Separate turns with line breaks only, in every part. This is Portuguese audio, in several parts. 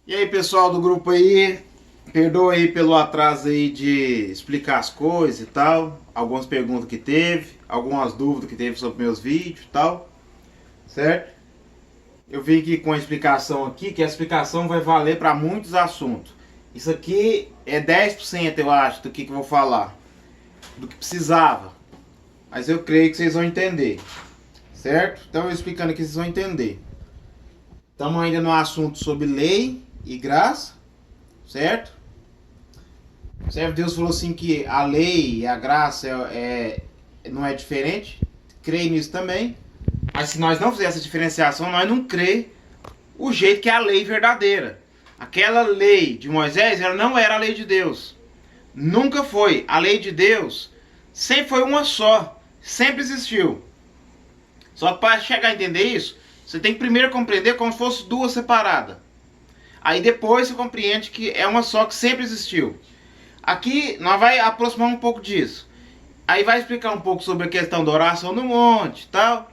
E aí, pessoal do grupo aí, perdoa aí pelo atraso aí de explicar as coisas e tal, algumas perguntas que teve, algumas dúvidas que teve sobre meus vídeos e tal, certo? Eu vim aqui com a explicação aqui, que a explicação vai valer para muitos assuntos. Isso aqui é 10% eu acho do que eu vou falar, do que precisava, mas eu creio que vocês vão entender, certo? Então eu explicando aqui vocês vão entender. Estamos ainda no assunto sobre lei e graça, certo? O servo de Deus falou assim que a lei e a graça não é diferente. Creio nisso também. Mas se nós não fizermos essa diferenciação, nós não crê o jeito que é a lei verdadeira. Aquela lei de Moisés, ela não era a lei de Deus. Nunca foi. A lei de Deus sempre foi uma só. Sempre existiu. Só que para chegar a entender isso, você tem que primeiro compreender como se fosse duas separadas. Aí depois você compreende que é uma só que sempre existiu. Aqui nós vai aproximar um pouco disso. Aí vai explicar um pouco sobre a questão da oração no monte e tal.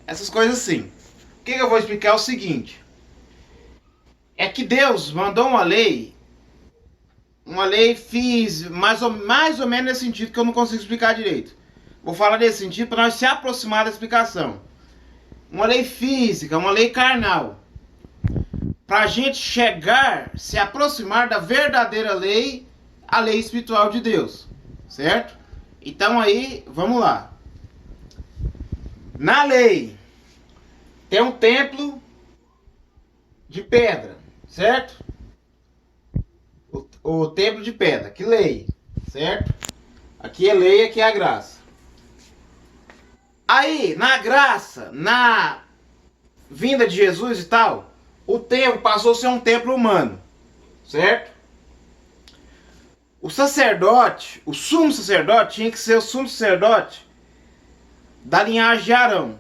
Essas coisas assim. O que eu vou explicar é o seguinte. É que Deus mandou uma lei física, mais ou menos nesse sentido que eu não consigo explicar direito. Vou falar nesse sentido para nós se aproximar da explicação. Uma lei física, uma lei carnal. Para a gente chegar, se aproximar da verdadeira lei, a lei espiritual de Deus, certo? Então aí, vamos lá. Na lei, tem um templo de pedra, certo? O templo de pedra, que lei, certo? Aqui é lei, aqui é a graça. Aí, na graça, na vinda de Jesus e tal, o templo passou a ser um templo humano, certo? O sacerdote, o sumo sacerdote, tinha que ser o sumo sacerdote da linhagem de Arão.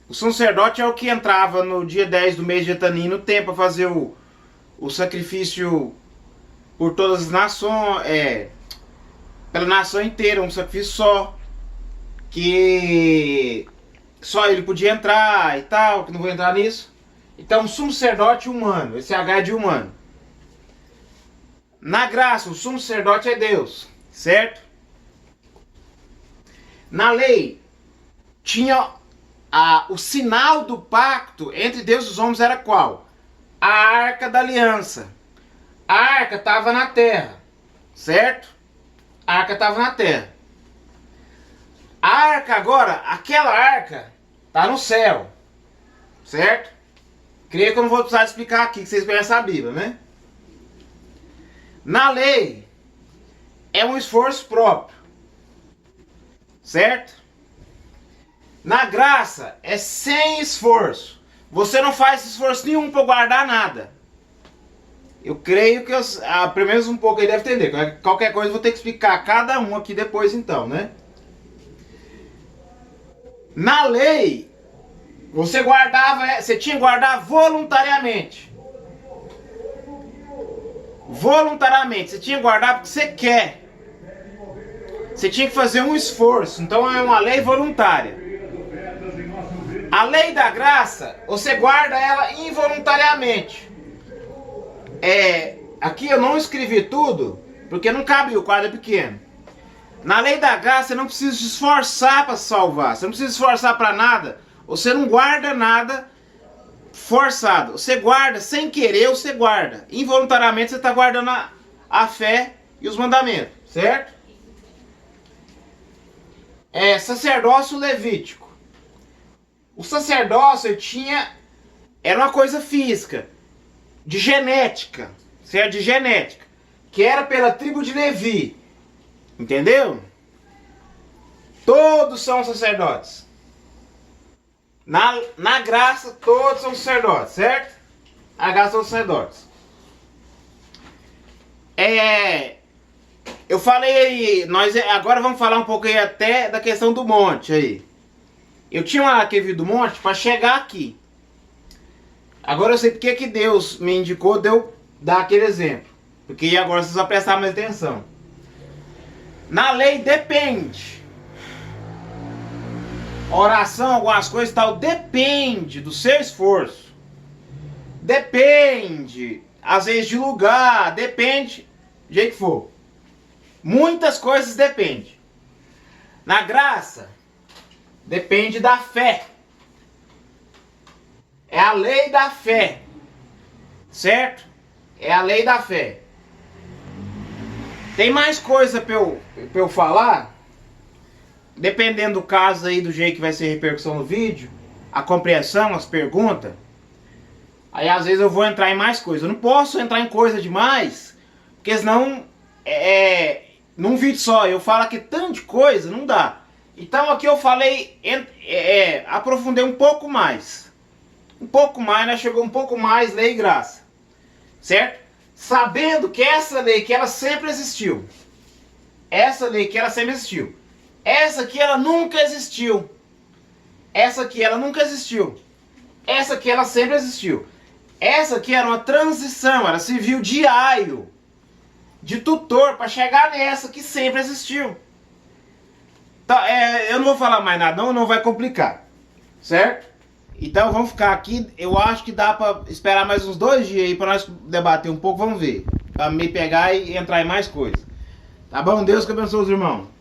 O sumo sacerdote é o que entrava no dia 10 do mês de Etanim no templo para fazer o sacrifício por todas as nações, pela nação inteira, um sacrifício só, que só ele podia entrar e tal, que não vou entrar nisso. Então, o sumo sacerdote humano, esse H é de humano. Na graça, o sumo sacerdote é Deus, certo? Na lei, tinha o sinal do pacto entre Deus e os homens era qual? A arca da aliança. A arca estava na terra, certo? A arca estava na terra. A arca agora, aquela arca, está no céu, certo? Creio que eu não vou precisar explicar aqui, que vocês conhecem a Bíblia, né? Na lei, é um esforço próprio, certo? Na graça, é sem esforço. Você não faz esforço nenhum para guardar nada. Eu creio que, pelo menos um pouco aí deve entender. Qualquer coisa eu vou ter que explicar cada um aqui depois então, né? Na lei, você tinha que guardar voluntariamente. Voluntariamente, você tinha que guardar porque você quer. Você tinha que fazer um esforço, então é uma lei voluntária. A lei da graça, você guarda ela involuntariamente. Aqui eu não escrevi tudo, porque não cabe, o quadro é pequeno. Na lei da graça, você não precisa se esforçar para se salvar. Você não precisa se esforçar para nada. Você não guarda nada forçado. Você guarda sem querer, você guarda. Involuntariamente, você está guardando a fé e os mandamentos, certo? Sacerdócio levítico. O sacerdócio era uma coisa física, de genética, certo? De genética, que era pela tribo de Levi. Entendeu? Todos são sacerdotes. Na graça, todos são sacerdotes, certo? A graça são sacerdotes. Eu falei aí, nós agora vamos falar um pouco aí até da questão do monte aí. Eu tinha aquele vídeo do monte para chegar aqui. Agora eu sei porque que Deus me indicou de eu dar aquele exemplo. Porque agora vocês vão prestar mais atenção. Na lei depende. Oração, algumas coisas e tal, depende do seu esforço. Depende, às vezes de lugar, depende, do jeito que for. Muitas coisas dependem. Na graça, depende da fé. É a lei da fé. Certo? É a lei da fé. Tem mais coisa pra eu falar? Dependendo do caso aí, do jeito que vai ser a repercussão no vídeo, a compreensão, as perguntas. Aí às vezes eu vou entrar em mais coisa. Eu não posso entrar em coisa demais, porque senão num vídeo só eu falo aqui tanto de coisa, não dá. Então aqui eu falei, aprofundei um pouco mais. Um pouco mais, né? Chegou um pouco mais lei e graça. Certo? Sabendo que essa lei que ela sempre existiu. Essa lei que ela sempre existiu. Essa aqui ela nunca existiu. Essa aqui ela nunca existiu. Essa aqui ela sempre existiu. Essa aqui era uma transição, ela serviu de aio, de tutor para chegar nessa que sempre existiu. Então, eu não vou falar mais nada, não vai complicar, certo? Então vamos ficar aqui, eu acho que dá para esperar mais uns 2 dias aí para nós debater um pouco, vamos ver. Para me pegar e entrar em mais coisas. Tá bom? Deus que abençoe os irmãos.